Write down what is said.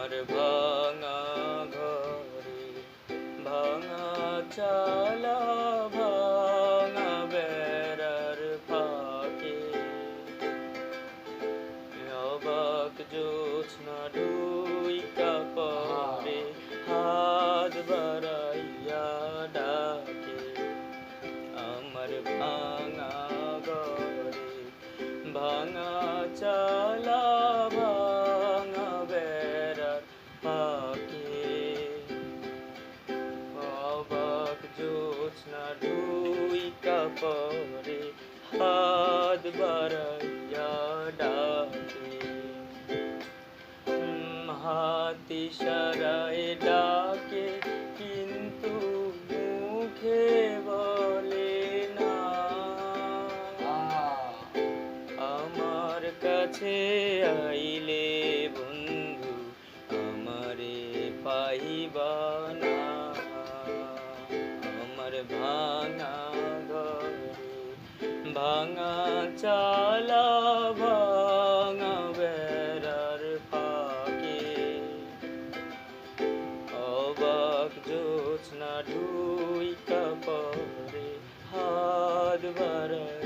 আমার ভাঙা ঘরে ভাঙা চালা ভাঙা বেড়ার ফাঁকে অবাক জোছনা ঢুইকা পরে হাত বাড়াইয়া ডাকে আমার ভাঙা ঘরে ভাঙা চালা ভাঙা বেড়ার ফাঁকে অবাক জোছনা ঢুইকা পরে হাত বাড়াইয়া ডাকে হাত ইশারায় ডাকে কিন্তু মুখে বলে না আমার কাছে আইলে বন্ধু আমারে পাইবা না আমার ভাঙা ঘরে ভাঙা চালা ভাঙা বেড়ার ফাঁকে অবাক জোছনা ঢুইকা পরে হাত বাড়াইয়া